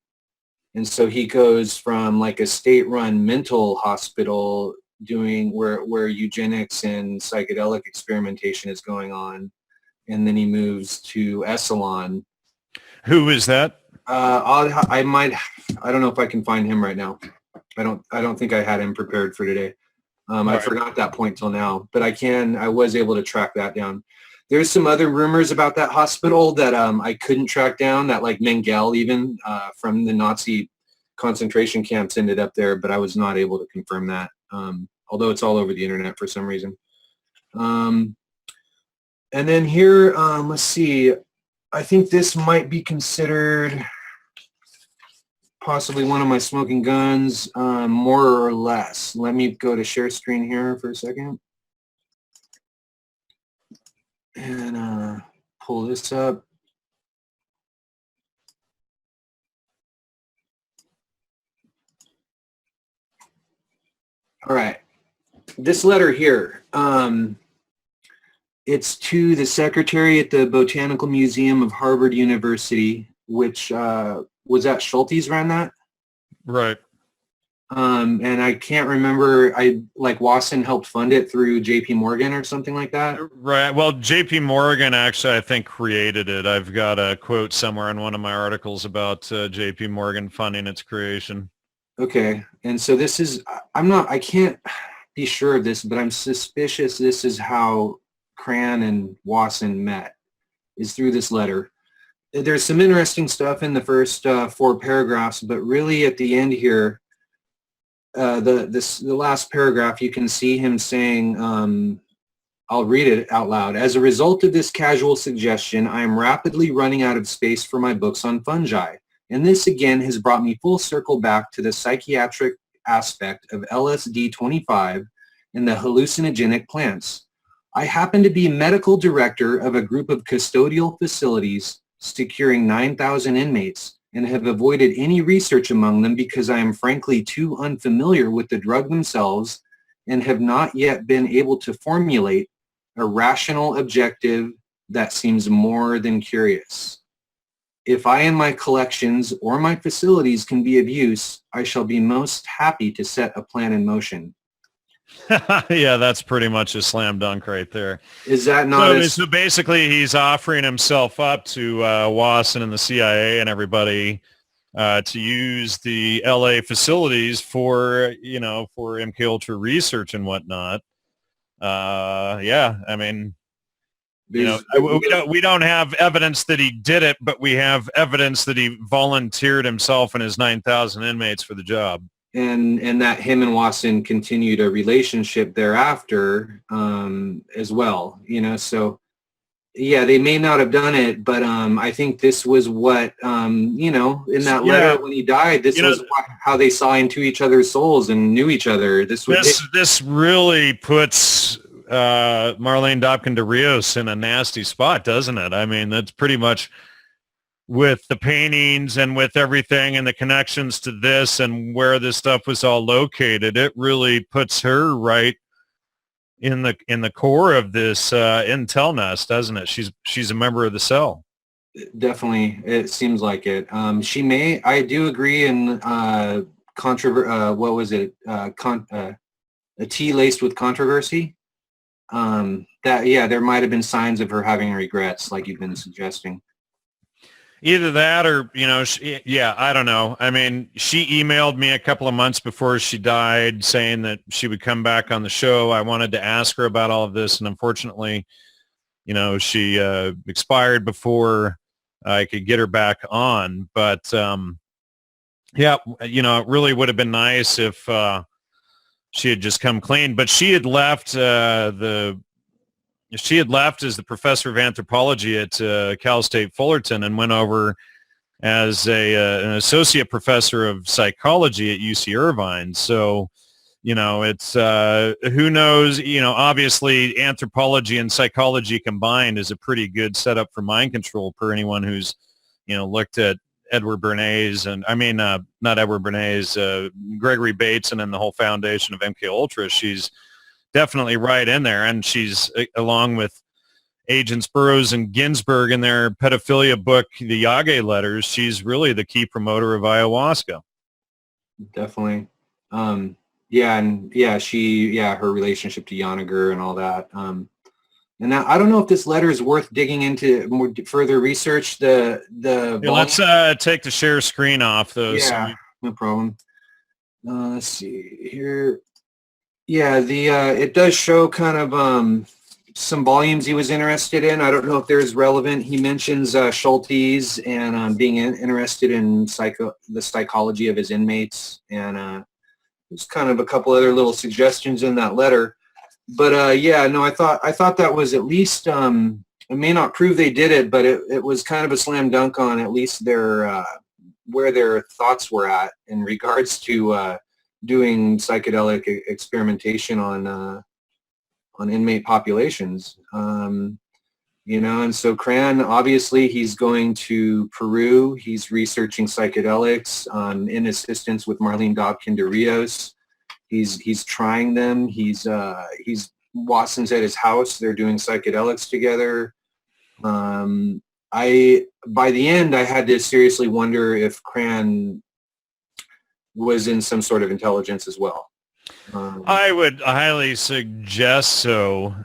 And so he goes from like a state-run mental hospital doing where eugenics and psychedelic experimentation is going on, and then he moves to Esalen. Who is that? I don't know if I can find him right now. I don't think I had him prepared for today. I forgot that point till now, but I was able to track that down. There's some other rumors about that hospital that I couldn't track down, that like Mengele even from the Nazi concentration camps ended up there, but I was not able to confirm that, although it's all over the internet for some reason. And then here, let's see, I think this might be considered possibly one of my smoking guns, more or less. Let me go to share screen here for a second. And pull this up. All right. This letter here, it's to the secretary at the Botanical Museum of Harvard University, which was that Schultes ran that? Right. And I can't remember, Wasson helped fund it through JP Morgan or something like that. Right. Well, JP Morgan actually, I think, created it. I've got a quote somewhere in one of my articles about JP Morgan funding its creation. Okay. And so this is, I can't be sure of this, but I'm suspicious this is how Cran and Wasson met, is through this letter. There's some interesting stuff in the first 4 paragraphs, but really at the end here, the last paragraph, you can see him saying, I'll read it out loud. As a result of this casual suggestion, I am rapidly running out of space for my books on fungi. And this again has brought me full circle back to the psychiatric aspect of LSD-25 and the hallucinogenic plants. I happen to be medical director of a group of custodial facilities securing 9,000 inmates and have avoided any research among them because I am frankly too unfamiliar with the drug themselves and have not yet been able to formulate a rational objective that seems more than curious. If I and my collections or my facilities can be of use, I shall be most happy to set a plan in motion. Yeah, that's pretty much a slam dunk right there. Is that not so basically he's offering himself up to Wasson and the CIA and everybody to use the LA facilities for MK Ultra research and whatnot. Yeah, I mean, we don't have evidence that he did it, but we have evidence that he volunteered himself and his 9,000 inmates for the job. And that him and Wasson continued a relationship thereafter as well, so yeah, they may not have done it, but I think this was what in that letter when he died, this was how they saw into each other's souls and knew each other. This really puts Marlene Dobkin de Rios in a nasty spot, doesn't it? I mean, that's pretty much, with the paintings and with everything and the connections to this and where this stuff was all located, it really puts her right in the core of this intel nest, doesn't it? She's a member of the cell. Definitely, it seems like it. She may. I do agree in what was it? A tea laced with controversy. There might have been signs of her having regrets, like you've been suggesting. Either that or, I don't know. I mean, she emailed me a couple of months before she died saying that she would come back on the show. I wanted to ask her about all of this, and unfortunately, she expired before I could get her back on. But, it really would have been nice if she had just come clean. But she had left She had left as the professor of anthropology at Cal State Fullerton and went over as an associate professor of psychology at UC Irvine. So, it's who knows, obviously anthropology and psychology combined is a pretty good setup for mind control for anyone who's, looked at Edward Bernays and not Edward Bernays, Gregory Bateson and the whole foundation of MK Ultra. She's definitely right in there, and she's, along with Agents Burroughs and Ginsburg in their pedophilia book, The Yage Letters, she's really the key promoter of ayahuasca. Definitely. Her relationship to Yoniger and all that. And now, I don't know if this letter is worth digging into more further research. Let's take the share screen off, though. Yeah, no problem. Let's see here. Yeah, it does show kind of some volumes he was interested in. I don't know if there's relevant. He mentions Schultes and being interested in the psychology of his inmates, and there's kind of a couple other little suggestions in that letter. But I thought that was at least, it may not prove they did it, but it was kind of a slam dunk on at least their where their thoughts were at in regards to doing psychedelic experimentation on inmate populations. And so Cran, obviously, he's going to Peru. He's researching psychedelics in assistance with Marlene Dobkin de Rios. He's trying them. Wasson's at his house. They're doing psychedelics together. By the end, I had to seriously wonder if Cran was in some sort of intelligence as well. I would highly suggest so.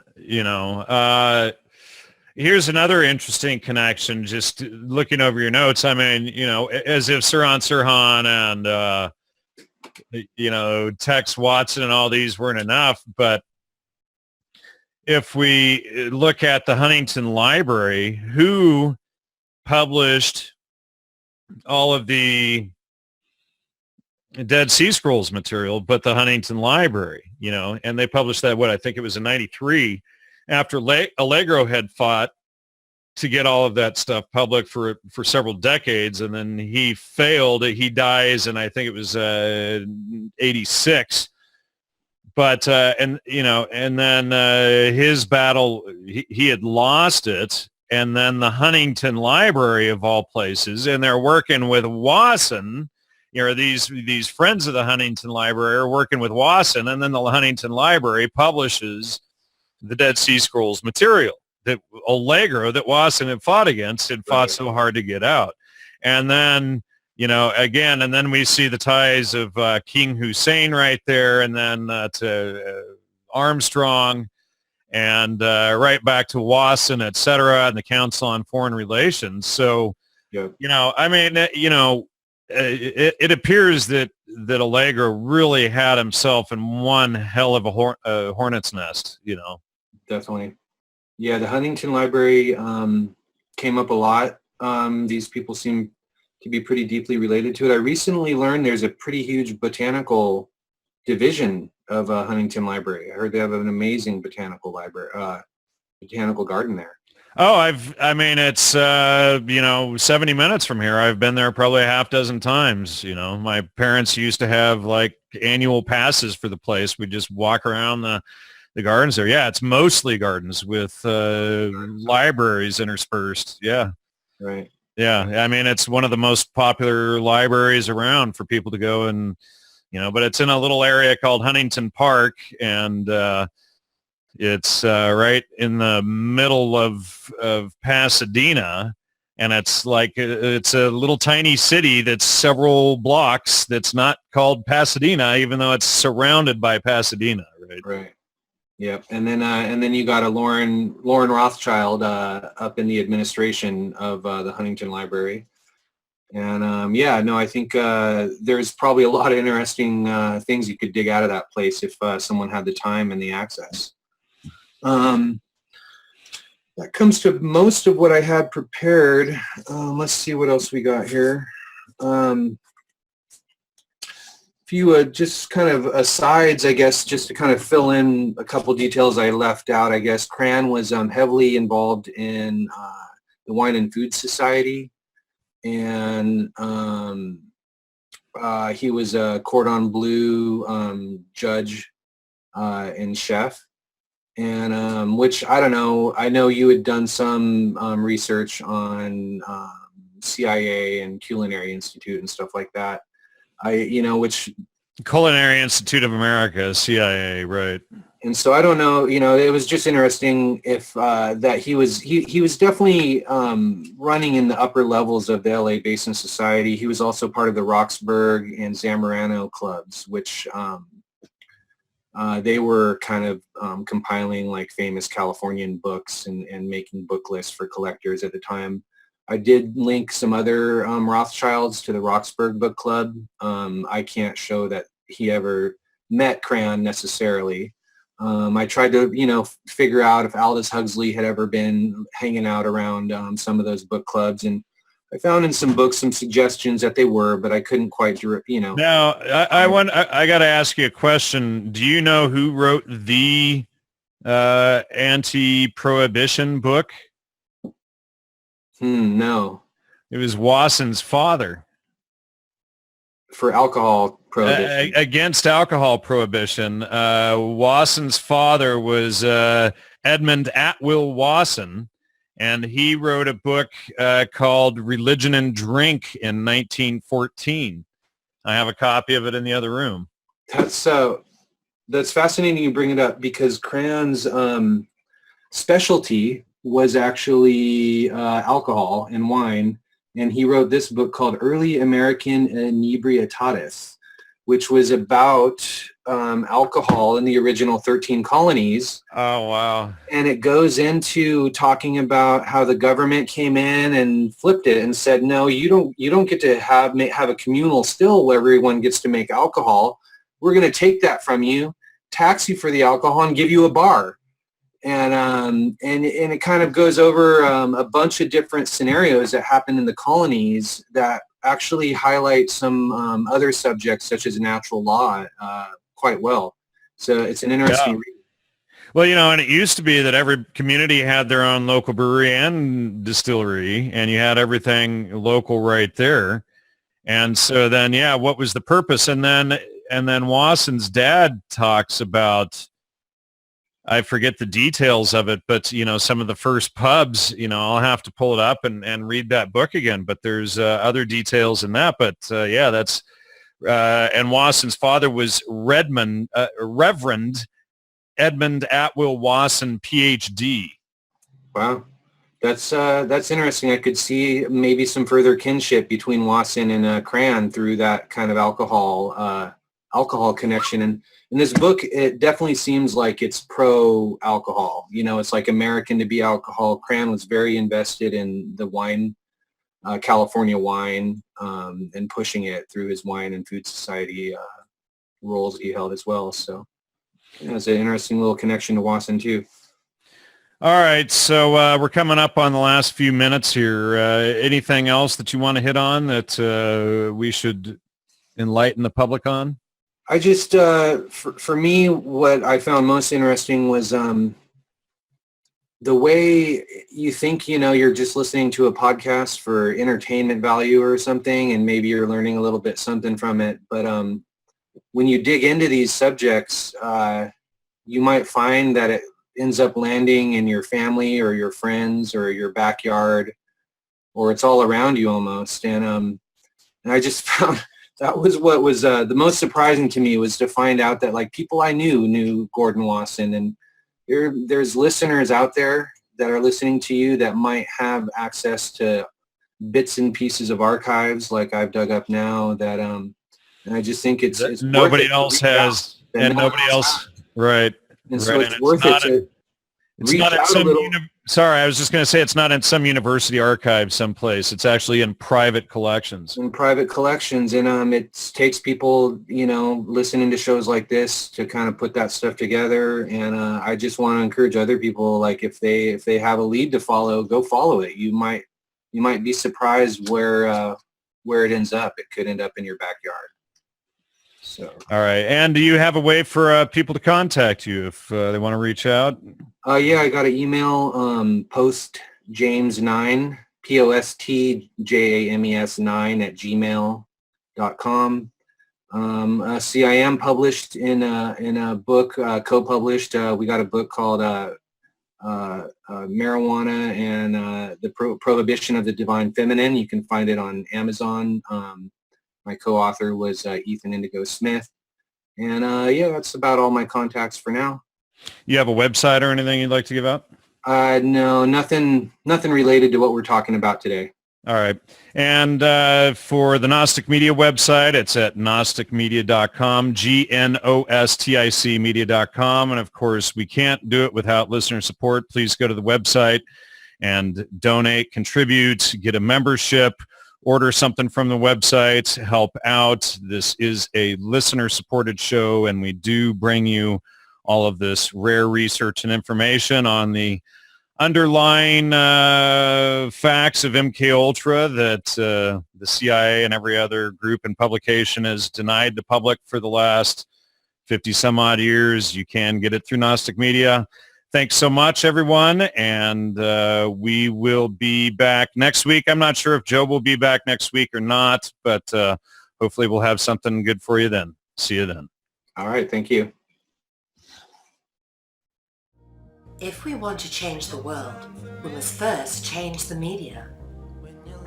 Here's another interesting connection, just looking over your notes. I mean, as if Sirhan Sirhan and, Tex Watson and all these weren't enough. But if we look at the Huntington Library, who published all of the Dead Sea Scrolls material, but the Huntington Library, and they published that, I think it was in 93, after Allegro had fought to get all of that stuff public for several decades, and then he failed. He dies, and I think it was 86. But and then his battle, he had lost it, and then the Huntington Library of all places, and they're working with Wasson. These friends of the Huntington Library are working with Wasson, and then the Huntington Library publishes the Dead Sea Scrolls material that Allegro, that Wasson had fought against, had fought so hard to get out. And then, again, and then we see the ties of King Hussein right there, and then to Armstrong, and right back to Wasson, et cetera, and the Council on Foreign Relations. So, it appears that Allegro really had himself in one hell of a hornet's nest, Definitely. Yeah, the Huntington Library came up a lot. These people seem to be pretty deeply related to it. I recently learned there's a pretty huge botanical division of Huntington Library. I heard they have an amazing botanical garden there. Oh, it's 70 minutes from here. I've been there probably a half dozen times. My parents used to have like annual passes for the place. We just walk around the gardens there. Yeah, it's mostly gardens with libraries interspersed. Yeah. Right. Yeah. It's one of the most popular libraries around for people to go and, but it's in a little area called Huntington Park, and it's right in the middle of Pasadena. And it's a little tiny city that's several blocks that's not called Pasadena, even though it's surrounded by Pasadena. Right. Yep. And then you got a Lauren Rothschild up in the administration of the Huntington Library. And I think there's probably a lot of interesting things you could dig out of that place if someone had the time and the access. That comes to most of what I had prepared. Let's see what else we got here. Few just kind of asides, I guess, just to kind of fill in a couple details I left out. I guess Cran was heavily involved in the Wine and Food Society, and he was a cordon bleu judge and chef, and which I don't know. I know you had done some research on CIA and Culinary Institute and stuff like that. Which Culinary Institute of America, CIA, right? And so I don't know, it was just interesting if that he was definitely running in the upper levels of the LA Basin Society. He was also part of the Roxburgh and Zamorano clubs, which they were kind of compiling like famous Californian books and making book lists for collectors at the time. I did link some other Rothschilds to the Roxburgh Book Club. I can't show that he ever met Cran necessarily. I tried to, figure out if Aldous Huxley had ever been hanging out around some of those book clubs, and I found in some books some suggestions that they were, but I couldn't quite, Now, I got to ask you a question. Do you know who wrote the anti-prohibition book? No. It was Wasson's father. for alcohol prohibition. Against alcohol prohibition. Wasson's father was Edmund Atwill Wasson, and he wrote a book called Religion and Drink in 1914. I have a copy of it in the other room. That's fascinating you bring it up, because Cran's specialty was actually alcohol and wine, and he wrote this book called Early American Inebrietatis, which was about alcohol in the original 13 colonies. Oh, wow. And it goes into talking about how the government came in and flipped it and said, no, you don't get to have a communal still where everyone gets to make alcohol. We're going to take that from you, tax you for the alcohol, and give you a bar. And it kind of goes over a bunch of different scenarios that happened in the colonies that actually highlight some other subjects such as natural law quite well. So it's an interesting read. Well, and it used to be that every community had their own local brewery and distillery, and you had everything local right there. And so then, what was the purpose? And then Wasson's dad talks about, I forget the details of it, but, some of the first pubs, I'll have to pull it up and read that book again, but there's other details in that. But that's, and Wasson's father was Reverend Edmund Atwill Wasson, PhD. Wow. That's interesting. I could see maybe some further kinship between Wasson and Cran through that kind of alcohol connection. And in this book, it definitely seems like it's pro-alcohol. It's like American to be alcohol. Cran was very invested in the wine, California wine, and pushing it through his wine and food society roles he held as well. So it's an interesting little connection to Wasson too. All right, so we're coming up on the last few minutes here. Anything else that you want to hit on that we should enlighten the public on? I just, for me, what I found most interesting was the way you think, you're just listening to a podcast for entertainment value or something, and maybe you're learning a little bit something from it. But when you dig into these subjects, you might find that it ends up landing in your family or your friends or your backyard, or it's all around you almost. And I just found that was what was the most surprising to me, was to find out that like people I knew Gordon Wasson, and there's listeners out there that are listening to you that might have access to bits and pieces of archives like I've dug up now that and I just think it's nobody else has, and nobody else, right. And so it's worth it to reach out a little. Sorry, I was just going to say it's not in some university archive someplace. It's actually in private collections. In private collections, and it takes people, listening to shows like this to kind of put that stuff together. And I just want to encourage other people, like if they have a lead to follow, go follow it. You might be surprised where it ends up. It could end up in your backyard. So. All right. And do you have a way for people to contact you if they want to reach out? Yeah, I got an email, postjames9, postjames9 at gmail.com. See, I am published in a book, co-published. We got a book called Marijuana and the Prohibition of the Divine Feminine. You can find it on Amazon. My co-author was Ethan Indigo Smith. And that's about all my contacts for now. You have a website or anything you'd like to give out? No, nothing related to what we're talking about today. All right. And for the Gnostic Media website, it's at gnosticmedia.com, GNOSTIC media.com. And of course, we can't do it without listener support. Please go to the website and donate, contribute, get a membership, order something from the website, help out. This is a listener-supported show, and we do bring you all of this rare research and information on the underlying facts of MKUltra that the CIA and every other group and publication has denied the public for the last 50 some odd years. You can get it through Gnostic Media. Thanks so much, everyone, and we will be back next week. I'm not sure if Joe will be back next week or not, but hopefully we'll have something good for you then. See you then. All right. Thank you. If we want to change the world, we must first change the media.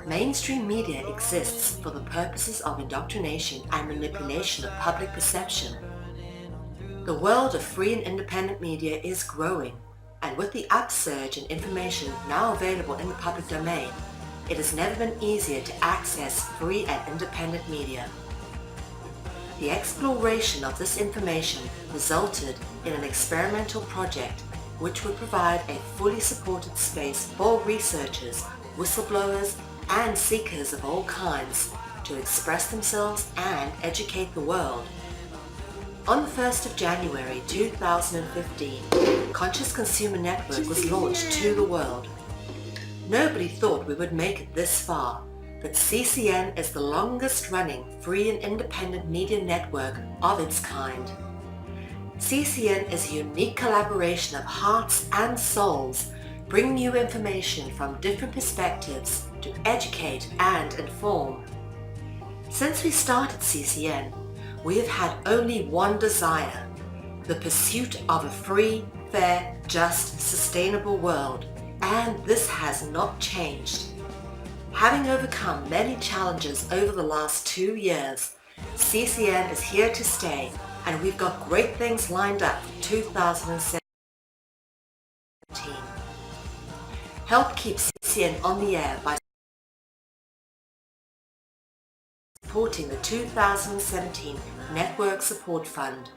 Mainstream media exists for the purposes of indoctrination and manipulation of public perception. The world of free and independent media is growing, and with the upsurge in information now available in the public domain, it has never been easier to access free and independent media. The exploration of this information resulted in an experimental project which would provide a fully supported space for researchers, whistleblowers, and seekers of all kinds to express themselves and educate the world. On the 1st of January 2015, Conscious Consumer Network was launched to the world. Nobody thought we would make it this far, but CCN is the longest running free and independent media network of its kind. CCN is a unique collaboration of hearts and souls, bringing you information from different perspectives to educate and inform. Since we started CCN, we have had only one desire: the pursuit of a free, fair, just, sustainable world, and this has not changed. Having overcome many challenges over the last 2 years, CCN is here to stay, and we've got great things lined up for 2017. Help keep CCN on the air by supporting the 2017 Network Support Fund.